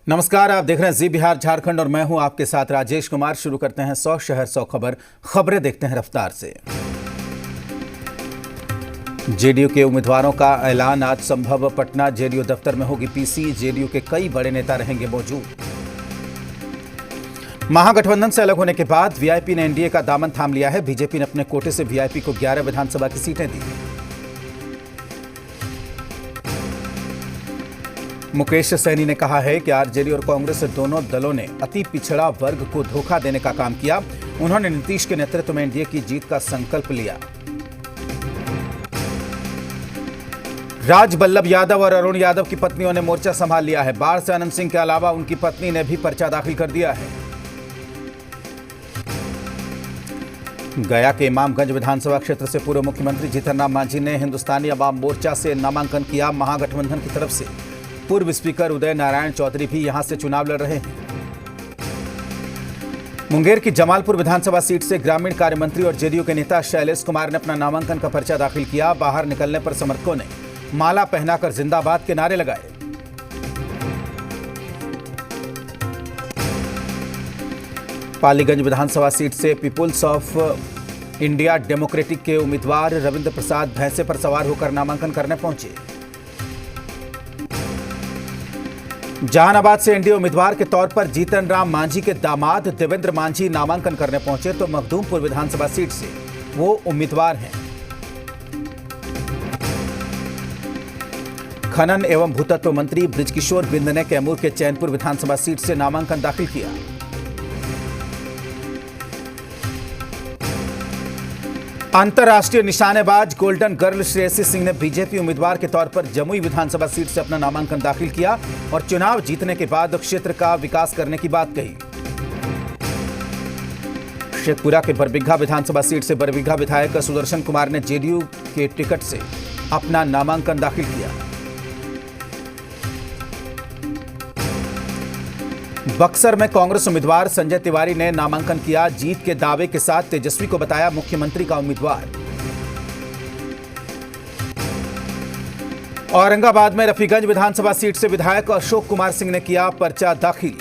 नमस्कार, आप देख रहे हैं जी बिहार झारखंड और मैं हूं आपके साथ राजेश कुमार। शुरू करते हैं 100 शहर 100 खबरें देखते हैं रफ्तार से। जेडीयू के उम्मीदवारों का ऐलान आज संभव। पटना जेडीयू दफ्तर में होगी पीसी। जेडीयू के कई बड़े नेता रहेंगे मौजूद। महागठबंधन से अलग होने के बाद वीआईपी ने एनडीए का दामन थाम लिया है। बीजेपी ने अपने कोटे से वीआईपी को 11 विधानसभा की सीटें दी। मुकेश सहनी ने कहा है कि आरजेडी और कांग्रेस दोनों दलों ने अति पिछड़ा वर्ग को धोखा देने का काम किया। उन्होंने नीतीश के नेतृत्व में एनडीए की जीत का संकल्प लिया। राज बल्लभ यादव और अरुण यादव की पत्नियों ने मोर्चा संभाल लिया है। बाढ़ से आनंद सिंह के अलावा उनकी पत्नी ने भी पर्चा दाखिल कर दिया है। गया के इमामगंज विधानसभा क्षेत्र से पूर्व मुख्यमंत्री जीतन राम मांझी ने हिंदुस्तानी अवाम मोर्चा से नामांकन किया। महागठबंधन की तरफ से पूर्व स्पीकर उदय नारायण चौधरी भी यहां से चुनाव लड़ रहे हैं। मुंगेर की जमालपुर विधानसभा सीट से ग्रामीण कार्य मंत्री और जेडीयू के नेता शैलेश कुमार ने अपना नामांकन का पर्चा दाखिल किया। बाहर निकलने पर समर्थकों ने माला पहनाकर जिंदाबाद के नारे लगाए। पालीगंज विधानसभा सीट से पीपुल्स ऑफ इंडिया डेमोक्रेटिक के उम्मीदवार रविंद्र प्रसाद भैंसे पर सवार होकर नामांकन करने पहुंचे। जहानाबाद से एनडीए उम्मीदवार के तौर पर जीतन राम मांझी के दामाद देवेंद्र मांझी नामांकन करने पहुंचे तो मखदूमपुर विधानसभा सीट से वो उम्मीदवार हैं। खनन एवं भूतत्व मंत्री बृजकिशोर बिंद ने कैमूर के चैनपुर विधानसभा सीट से नामांकन दाखिल किया। अंतर्राष्ट्रीय निशानेबाज गोल्डन गर्ल श्रेयसी सिंह ने बीजेपी उम्मीदवार के तौर पर जमुई विधानसभा सीट से अपना नामांकन दाखिल किया और चुनाव जीतने के बाद क्षेत्र का विकास करने की बात कही। शेखपुरा के बरबीघा विधानसभा सीट से बरबीघा विधायक सुदर्शन कुमार ने जेडीयू के टिकट से अपना नामांकन दाखिल किया। बक्सर में कांग्रेस उम्मीदवार संजय तिवारी ने नामांकन किया। जीत के दावे के साथ तेजस्वी को बताया मुख्यमंत्री का उम्मीदवार। औरंगाबाद में रफीगंज विधानसभा सीट से विधायक अशोक कुमार सिंह ने किया पर्चा दाखिल।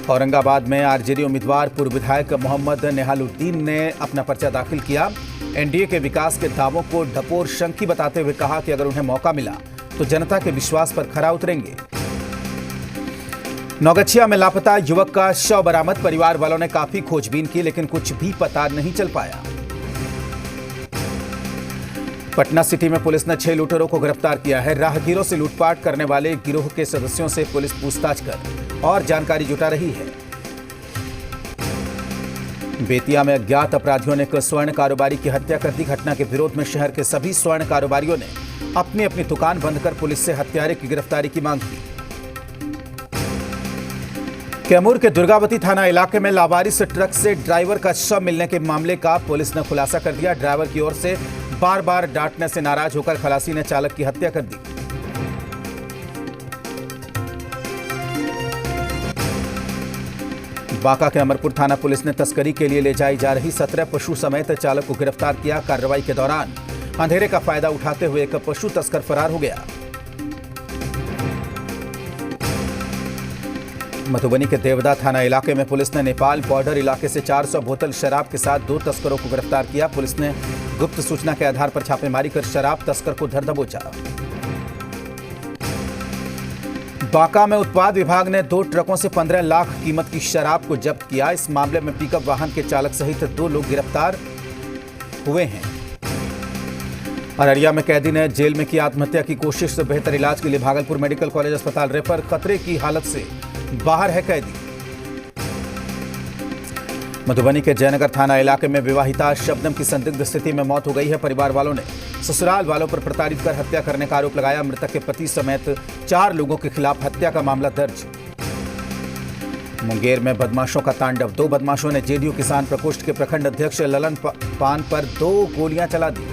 औरंगाबाद में आरजेडी उम्मीदवार पूर्व विधायक मोहम्मद नेहालुद्दीन ने अपना पर्चा दाखिल किया। एनडीए के विकास के दावों को ढपोर शंकी बताते हुए कहा कि अगर उन्हें मौका मिला तो जनता के विश्वास पर खरा उतरेंगे। नौगछिया में लापता युवक का शव बरामद। परिवार वालों ने काफी खोजबीन की लेकिन कुछ भी पता नहीं चल पाया। पटना सिटी में पुलिस ने 6 लुटेरों को गिरफ्तार किया है। राहगीरों से लूटपाट करने वाले गिरोह के सदस्यों से पुलिस पूछताछ कर और जानकारी जुटा रही है। बेतिया में अज्ञात अपराधियों ने एक स्वर्ण कारोबारी की हत्या कर दी। घटना के विरोध में शहर के सभी स्वर्ण कारोबारियों ने अपनी अपनी दुकान बंद कर पुलिस से हत्यारे की गिरफ्तारी की मांग की। कैमूर के दुर्गावती थाना इलाके में लावारिस ट्रक से ड्राइवर का शव मिलने के मामले का पुलिस ने खुलासा कर दिया। ड्राइवर की ओर से बार बार डांटने से नाराज होकर खलासी ने चालक की हत्या कर दी। बांका के अमरपुर थाना पुलिस ने तस्करी के लिए ले जाई जा रही 17 पशु समेत चालक को गिरफ्तार किया। कार्रवाई के दौरान अंधेरे का फायदा उठाते हुए एक पशु तस्कर फरार हो गया। मधुबनी के देवदा थाना इलाके में पुलिस ने नेपाल बॉर्डर इलाके से 400 बोतल शराब के साथ 2 तस्करों को गिरफ्तार किया। पुलिस ने गुप्त सूचना के आधार पर छापेमारी कर शराब तस्कर को धर दबोचा। बांका में उत्पाद विभाग ने 2 ट्रकों से 15 लाख कीमत की शराब को जब्त किया। इस मामले में पिकअप वाहन के चालक सहित 2 लोग गिरफ्तार हुए हैं। अररिया में कैदी ने जेल में की आत्महत्या की कोशिश से बेहतर इलाज के लिए भागलपुर मेडिकल कॉलेज अस्पताल रेफर। खतरे की हालत से बाहर है कैदी। मधुबनी के जयनगर थाना इलाके में विवाहिता शबनम की संदिग्ध स्थिति में मौत हो गई है। परिवार वालों ने ससुराल वालों पर प्रताड़ित कर हत्या करने का आरोप लगाया। मृतक के पति समेत 4 लोगों के खिलाफ हत्या का मामला दर्ज। मुंगेर में बदमाशों का तांडव। 2 बदमाशों ने जेडीयू किसान प्रकोष्ठ के प्रखंड अध्यक्ष ललन पान पर 2 गोलियां चला दी।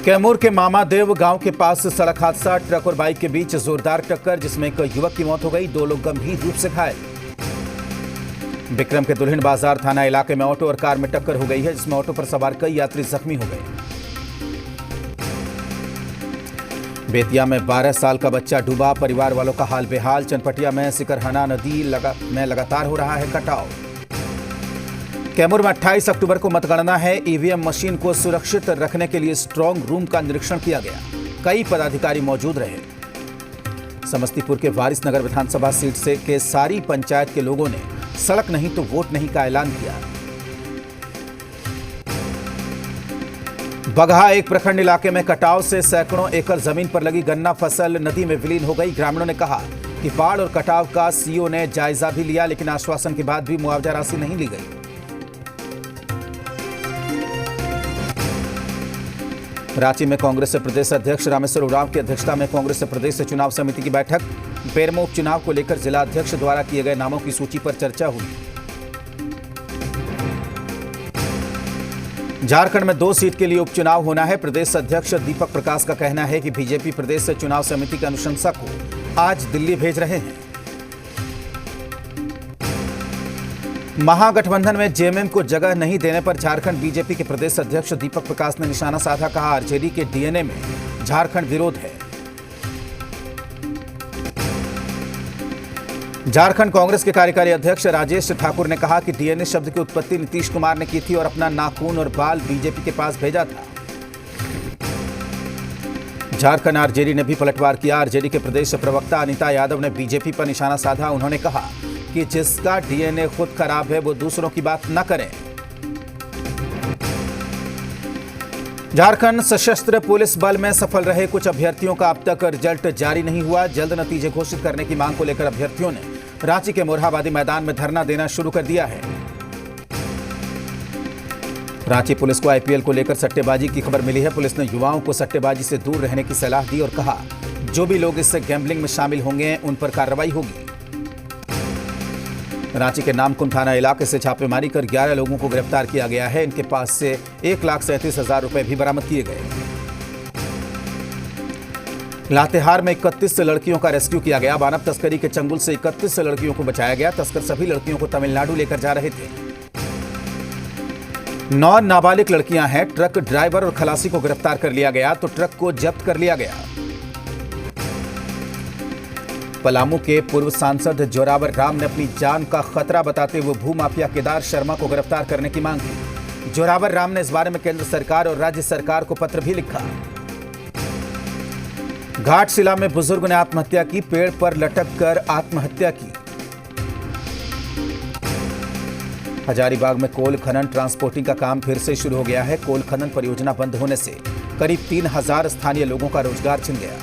कैमूर के मामादेव गांव के पास सड़क हादसा। ट्रक और बाइक के बीच जोरदार टक्कर जिसमें एक युवक की मौत हो गई। 2 लोग गंभीर रूप से घायल। विक्रम के दुल्हिन बाजार थाना इलाके में ऑटो और कार में टक्कर हो गई है जिसमें ऑटो पर सवार कई यात्री जख्मी हो गए। बेतिया में 12 साल का बच्चा डूबा, परिवार वालों का हाल बेहाल। चनपटिया में सिकरहना नदी में लगातार हो रहा है कटाव। कैमूर में 28 अक्टूबर को मतगणना है। ईवीएम मशीन को सुरक्षित रखने के लिए स्ट्रांग रूम का निरीक्षण किया गया। कई पदाधिकारी मौजूद रहे। समस्तीपुर के वारिसनगर विधानसभा सीट से के सारी पंचायत के लोगों ने सड़क नहीं तो वोट नहीं का ऐलान किया। बगहा एक प्रखंड इलाके में कटाव से सैकड़ों एकड़ जमीन पर लगी गन्ना फसल नदी में विलीन हो गई। ग्रामीणों ने कहा कि बाढ़ और कटाव का सीओ ने जायजा भी लिया, लेकिन आश्वासन के बाद भी मुआवजा राशि नहीं ली गई। रांची में कांग्रेस प्रदेश अध्यक्ष रामेश्वर उरांव की अध्यक्षता में कांग्रेस प्रदेश चुनाव समिति की बैठक। बेरमो उपचुनाव को लेकर जिला अध्यक्ष द्वारा किए गए नामों की सूची पर चर्चा हुई। झारखंड में 2 सीट के लिए उपचुनाव होना है। प्रदेश अध्यक्ष दीपक प्रकाश का कहना है कि बीजेपी प्रदेश चुनाव समिति के अनुशंसा को आज दिल्ली भेज रहे हैं। महागठबंधन में जेएमएम को जगह नहीं देने पर झारखंड बीजेपी के प्रदेश अध्यक्ष दीपक प्रकाश ने निशाना साधा। कहा, आरजेडी के डीएनए में झारखंड विरोध है। झारखंड कांग्रेस के कार्यकारी अध्यक्ष राजेश ठाकुर ने कहा कि डीएनए शब्द की उत्पत्ति नीतीश कुमार ने की थी और अपना नाखून और बाल बीजेपी के पास भेजा था। झारखंड आरजेडी ने भी पलटवार किया। आरजेडी के प्रदेश प्रवक्ता अनीता यादव ने बीजेपी पर निशाना साधा। उन्होंने कहा कि जिसका डीएनए खुद खराब है वो दूसरों की बात न करें। झारखंड सशस्त्र पुलिस बल में सफल रहे कुछ अभ्यर्थियों का अब तक रिजल्ट जारी नहीं हुआ। जल्द नतीजे घोषित करने की मांग को लेकर अभ्यर्थियों ने रांची के मोरहाबादी मैदान में धरना देना शुरू कर दिया है। रांची पुलिस को आईपीएल को लेकर सट्टेबाजी की खबर मिली है। पुलिस ने युवाओं को सट्टेबाजी से दूर रहने की सलाह दी और कहा, जो भी लोग इस गैम्बलिंग में शामिल होंगे उन पर कार्रवाई होगी। रांची के नामकुम थाना इलाके से छापेमारी कर 11 लोगों को गिरफ्तार किया गया है। इनके पास से 1,37,000 रुपए भी बरामद किए गए। लातेहार में 31 लड़कियों का रेस्क्यू किया गया। मानव तस्करी के चंगुल से 31 लड़कियों को बचाया गया। तस्कर सभी लड़कियों को तमिलनाडु लेकर जा रहे थे। 9 नाबालिग लड़कियां हैं। ट्रक ड्राइवर और खलासी को गिरफ्तार कर लिया गया तो ट्रक को जब्त कर लिया गया। पलामू के पूर्व सांसद जोरावर राम ने अपनी जान का खतरा बताते हुए भूमाफिया केदार शर्मा को गिरफ्तार करने की मांग की। जोरावर राम ने इस बारे में केंद्र सरकार और राज्य सरकार को पत्र भी लिखा। घाटशिला में बुजुर्ग ने आत्महत्या की। पेड़ पर लटक कर आत्महत्या की। हजारीबाग में कोल खनन ट्रांसपोर्टिंग का काम फिर से शुरू हो गया है। कोल खनन परियोजना बंद होने से करीब 3000 स्थानीय लोगों का रोजगार छिन गया।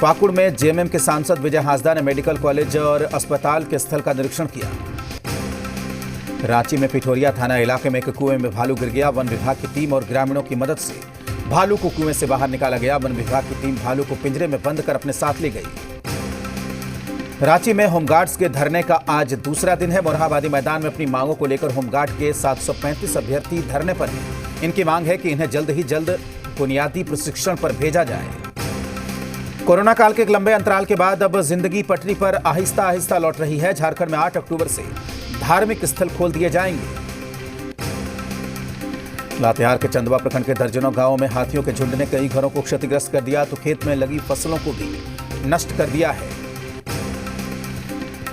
पाकुड़ में जेएमएम के सांसद विजय हांसदा ने मेडिकल कॉलेज और अस्पताल के स्थल का निरीक्षण किया। रांची में पिठोरिया थाना इलाके में एक कुएं में भालू गिर गया। वन विभाग की टीम और ग्रामीणों की मदद से भालू को कुएं से बाहर निकाला गया। वन विभाग की टीम भालू को पिंजरे में बंद कर अपने साथ ले गई। रांची में होमगार्ड्स के धरने का आज दूसरा दिन है। मोरहाबादी मैदान में अपनी मांगों को लेकर होमगार्ड के 735 अभ्यर्थी धरने पर हैं। इनकी मांग है कि इन्हें जल्द ही जल्द बुनियादी प्रशिक्षण पर भेजा जाए। कोरोना काल के एक लंबे अंतराल के बाद अब जिंदगी पटरी पर आहिस्ता आहिस्ता लौट रही है। झारखंड में 8 अक्टूबर से धार्मिक स्थल खोल दिए जाएंगे। लातेहार के चंदवा प्रखंड के दर्जनों गांवों में हाथियों के झुंड ने कई घरों को क्षतिग्रस्त कर दिया तो खेत में लगी फसलों को भी नष्ट कर दिया है।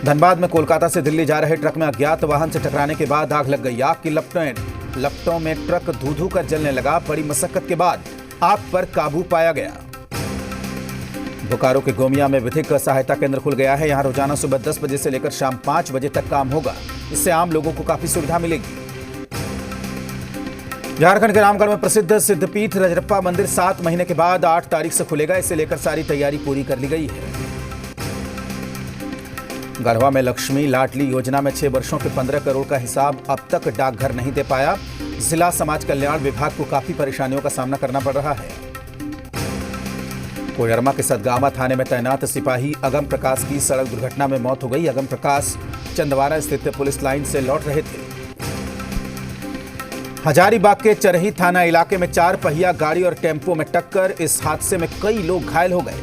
धनबाद में कोलकाता से दिल्ली जा रहे ट्रक में अज्ञात वाहन से टकराने के बाद आग लग गई। आग की लपटों में ट्रक धू-धू कर जलने लगा। बड़ी मशक्कत के बाद आग पर काबू पाया गया। बोकारो के गोमिया में विधिक सहायता केंद्र खुल गया है। यहां रोजाना सुबह 10 बजे से लेकर शाम 5 बजे तक काम होगा। इससे आम लोगों को काफी सुविधा मिलेगी। झारखंड के रामगढ़ में प्रसिद्ध सिद्धपीठ रजरप्पा मंदिर 7 महीने के बाद 8 तारीख से खुलेगा। इसे लेकर सारी तैयारी पूरी कर ली गई है। गढ़वा में लक्ष्मी लाडली योजना में 6 वर्षों के 15 करोड़ का हिसाब अब तक डाकघर नहीं दे पाया। जिला समाज कल्याण विभाग को काफी परेशानियों का सामना करना पड़ रहा है। कोडरमा के सतगावा थाने में तैनात सिपाही अगम प्रकाश की सड़क दुर्घटना में मौत हो गई। अगम प्रकाश चंदवारा स्थित पुलिस लाइन से लौट रहे थे। हजारीबाग के चरही थाना इलाके में 4 पहिया गाड़ी और टेम्पो में टक्कर। इस हादसे में कई लोग घायल हो गए।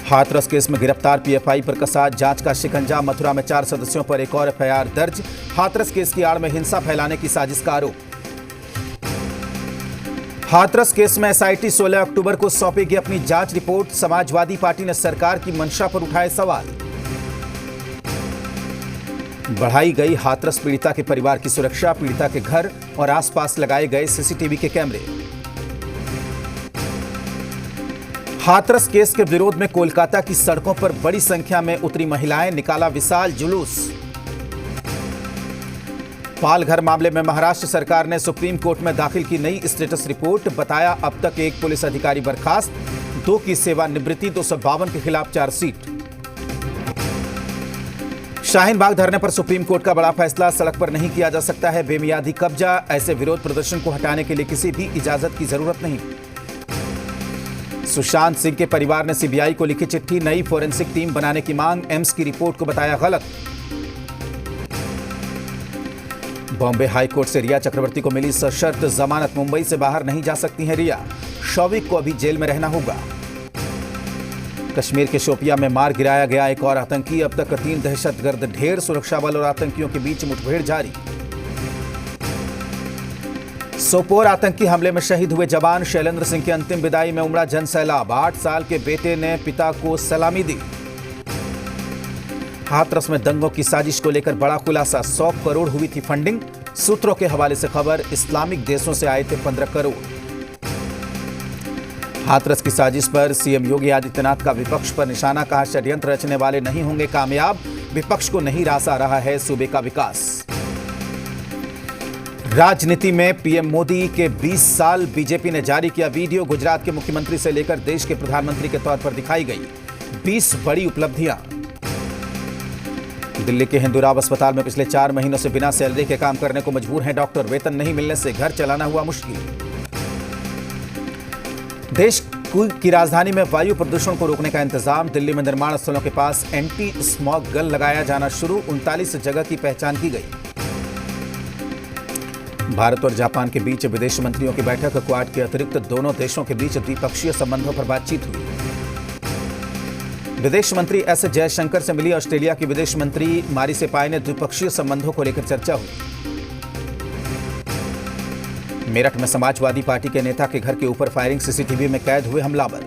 हाथरस केस में गिरफ्तार पीएफआई पर कसा जांच का शिकंजा। मथुरा में 4 सदस्यों पर एक और एफआईआर दर्ज। हाथरस केस की आड़ में हिंसा फैलाने की साजिश का आरोप। हाथरस केस में एसआईटी 16 अक्टूबर को सौंपेगी अपनी जांच रिपोर्ट। समाजवादी पार्टी ने सरकार की मंशा पर उठाए सवाल। बढ़ाई गई हाथरस पीड़िता के परिवार की सुरक्षा। पीड़िता के घर और आसपास लगाए गए सीसीटीवी के कैमरे। हाथरस केस के विरोध में कोलकाता की सड़कों पर बड़ी संख्या में उतरी महिलाएं। निकाला विशाल जुलूस। पालघर मामले में महाराष्ट्र सरकार ने सुप्रीम कोर्ट में दाखिल की नई स्टेटस रिपोर्ट। बताया अब तक 1 पुलिस अधिकारी बर्खास्त, 2 की सेवानिवृत्ति, 252 के खिलाफ चार्जशीट। शाहीन बाग धरने पर सुप्रीम कोर्ट का बड़ा फैसला। सड़क पर नहीं किया जा सकता है बेमियादी कब्जा। ऐसे विरोध प्रदर्शन को हटाने के लिए किसी भी इजाजत की जरूरत नहीं। सुशांत सिंह के परिवार ने सीबीआई को लिखी चिट्ठी। नई फोरेंसिक टीम बनाने की मांग। एम्स की रिपोर्ट को बताया गलत। बॉम्बे हाईकोर्ट से रिया चक्रवर्ती को मिली सशर्त जमानत। मुंबई से बाहर नहीं जा सकती हैं रिया। शौविक को अभी जेल में रहना होगा। कश्मीर के शोपिया में मार गिराया गया एक और आतंकी। अब तक 3 दहशतगर्द ढेर। सुरक्षा बल और आतंकियों के बीच मुठभेड़ जारी। सोपोर आतंकी हमले में शहीद हुए जवान शैलेंद्र सिंह की अंतिम विदाई में उमड़ा जनसैलाब। 8 साल के बेटे ने पिता को सलामी दी। हाथरस में दंगों की साजिश को लेकर बड़ा खुलासा। 100 करोड़ हुई थी फंडिंग। सूत्रों के हवाले से खबर, इस्लामिक देशों से आए थे 15 करोड़। हाथरस की साजिश पर सीएम योगी आदित्यनाथ का विपक्ष पर निशाना। कहा षड्यंत्र रचने वाले नहीं होंगे कामयाब। विपक्ष को नहीं रासा रहा है सूबे का विकास। राजनीति में पीएम मोदी के 20 साल। बीजेपी ने जारी किया वीडियो। गुजरात के मुख्यमंत्री से लेकर देश के प्रधानमंत्री के तौर पर दिखाई गई 20 बड़ी उपलब्धियां। दिल्ली के हिंदूराव अस्पताल में पिछले 4 महीनों से बिना सैलरी के काम करने को मजबूर हैं डॉक्टर। वेतन नहीं मिलने से घर चलाना हुआ मुश्किल। देश की राजधानी में वायु प्रदूषण को रोकने का इंतजाम। दिल्ली में निर्माण स्थलों के पास एंटी स्मॉग गन लगाया जाना शुरू। 39 जगह की पहचान की गई। भारत और जापान के बीच विदेश मंत्रियों की बैठक। क्वाड के अतिरिक्त दोनों देशों के बीच द्विपक्षीय संबंधों पर बातचीत हुई। विदेश मंत्री एस जयशंकर से मिली ऑस्ट्रेलिया की विदेश मंत्री मारिसे पाई ने। द्विपक्षीय संबंधों को लेकर चर्चा हुई। मेरठ में समाजवादी पार्टी के नेता के घर के ऊपर फायरिंग। सीसीटीवी में कैद हुए हमलावर।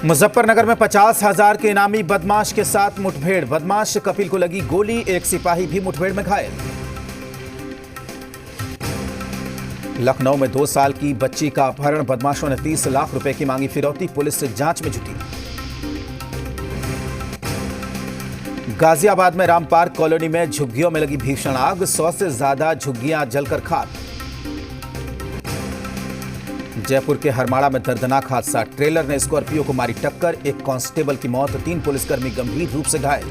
मुजफ्फरनगर में 50,000 के इनामी बदमाश के साथ मुठभेड़। बदमाश कपिल को लगी गोली। एक सिपाही भी मुठभेड़ में घायल। लखनऊ में 2 साल की बच्ची का अपहरण। बदमाशों ने 30 लाख रुपए की मांगी फिरौती। पुलिस से जांच में जुटी। गाजियाबाद में राम पार्क कॉलोनी में झुग्गियों में लगी भीषण आग। 100 से ज्यादा झुग्गियां जलकर खाक। जयपुर के हरमाड़ा में दर्दनाक हादसा। ट्रेलर ने स्कॉर्पियो को मारी टक्कर। एक कांस्टेबल की मौत। 3 पुलिसकर्मी गंभीर रूप से घायल।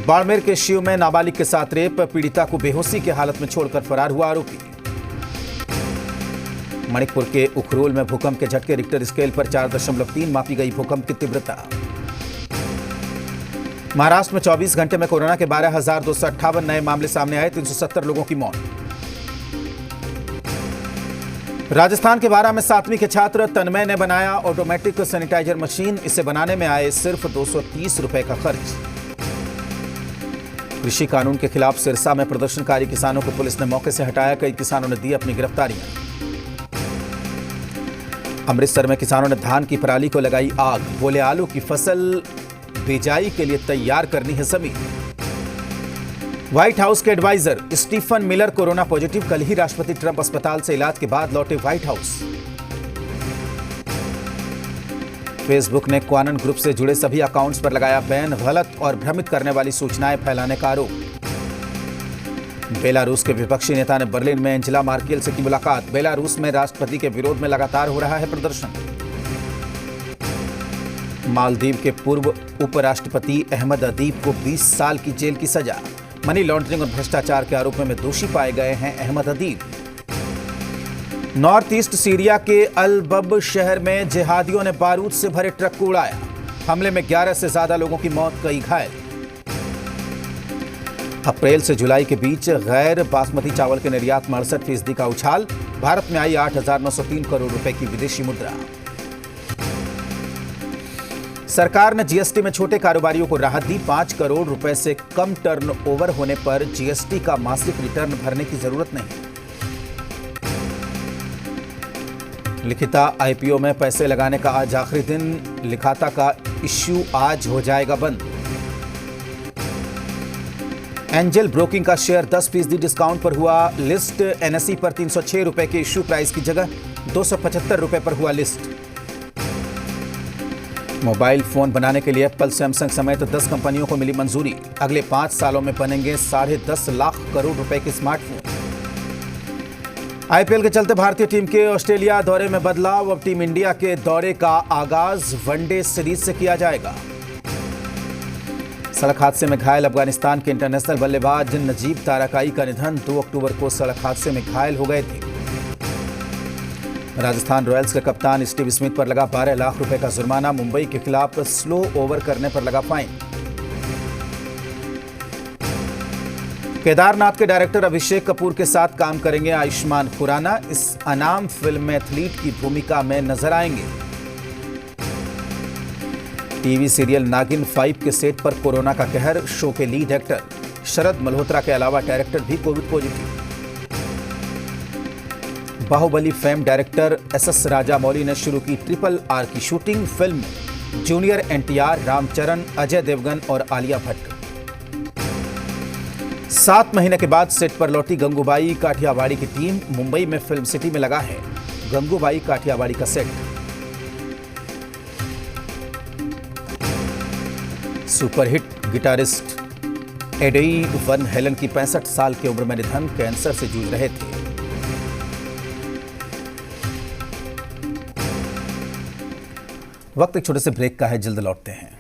बाड़मेर के शिव में नाबालिग के साथ रेप। पीड़िता को बेहोशी की हालत में छोड़कर फरार हुआ आरोपी। मणिपुर के उखरूल में भूकंप के झटके। रिक्टर स्केल पर 4.3 मापी गई भूकंप की तीव्रता। महाराष्ट्र में 24 घंटे में कोरोना के 12,258 नए मामले सामने आए। 370 लोगों की मौत। राजस्थान के बारा में 7वीं के छात्र तन्मय ने बनाया ऑटोमेटिक सैनिटाइजर मशीन। इसे बनाने में आए सिर्फ 230 रुपए का खर्च। कृषि कानून के खिलाफ सिरसा में प्रदर्शनकारी किसानों को पुलिस ने मौके से हटाया। कई किसानों ने दी अपनी गिरफ्तारियां। अमृतसर में किसानों ने धान की पराली को लगाई आग। बोले आलू की फसल बिजाई के लिए तैयार करनी है जमीन। व्हाइट हाउस के adviser Stephen Miller corona positive. कल ही राष्ट्रपति ट्रंप अस्पताल से इलाज के बाद लौटे व्हाइट हाउस। फेसबुक ने क्वानन ग्रुप से जुड़े सभी अकाउंट्स पर लगाया बैन। गलत और भ्रमित करने वाली सूचनाएं फैलाने का आरोप। बेलारूस के विपक्षी नेता ने बर्लिन में एंजेला मार्केल से की मुलाकात। बेलारूस में राष्ट्रपति के विरोध में लगातार हो रहा है प्रदर्शन। मालदीव के पूर्व उपराष्ट्रपति अहमद अदीब को 20 साल की जेल की सजा। मनी लॉन्ड्रिंग और भ्रष्टाचार के आरोपों में दोषी पाए गए हैं अहमद अदीब। नॉर्थ ईस्ट सीरिया के अल बब शहर में जिहादियों ने बारूद से भरे ट्रक को उड़ाया। हमले में 11 से ज्यादा लोगों की मौत, कई घायल। अप्रैल से जुलाई के बीच गैर बासमती चावल के निर्यात में 68% का उछाल। भारत में आई 8,903 करोड़ रुपए की विदेशी मुद्रा। सरकार ने जीएसटी में छोटे कारोबारियों को राहत दी। 5 करोड़ रुपए से कम टर्नओवर होने पर जीएसटी का मासिक रिटर्न भरने की जरूरत नहीं। लिखिता आईपीओ में पैसे लगाने का आज आखिरी दिन। लिखाता का इश्यू आज हो जाएगा बंद। एंजल ब्रोकिंग का शेयर 10% डिस्काउंट पर हुआ लिस्ट। एनएसई पर 306 रुपए के इश्यू प्राइस की जगह 275 रुपए पर हुआ लिस्ट। मोबाइल फोन बनाने के लिए एप्पल, सैमसंग समेत 10 कंपनियों को मिली मंजूरी। अगले 5 सालों में बनेंगे 10.5 लाख करोड़ रुपए के स्मार्टफोन। आईपीएल के चलते भारतीय टीम के ऑस्ट्रेलिया दौरे में बदलाव। अब टीम इंडिया के दौरे का आगाज वनडे सीरीज से किया जाएगा। सड़क हादसे में घायल अफगानिस्तान के इंटरनेशनल बल्लेबाज नजीब ताराकाई का निधन। 2 अक्टूबर को सड़क हादसे में घायल हो गए थे। राजस्थान रॉयल्स के कप्तान स्टीव स्मिथ पर लगा 12 लाख रुपए का जुर्माना। मुंबई के खिलाफ स्लो ओवर करने पर लगा फाइन। केदारनाथ के डायरेक्टर अभिषेक कपूर के साथ काम करेंगे आयुष्मान खुराना। इस अनाम फिल्म में एथलीट की भूमिका में नजर आएंगे। टीवी सीरियल नागिन 5 के सेट पर कोरोना का कहर। शो के लीड एक्टर शरद मल्होत्रा के अलावा डायरेक्टर भी covid positive. Baahubali fame director SS Rajamouli ने शुरू की RRR की शूटिंग। फिल्म में जूनियर एनटीआर, रामचरण, अजय देवगन और आलिया भट्ट। 7 महीने के बाद सेट पर लौटी गंगूबाई काठियावाड़ी की टीम। मुंबई में फिल्म सिटी में लगा है गंगूबाई काठियावाड़ी का सेट। Superhit guitarist Eddie Van Halen की 65 साल की उम्र में निधन। कैंसर से जूझ रहे थे। वक्त एक छोटे से ब्रेक का है, जल्द लौटते हैं।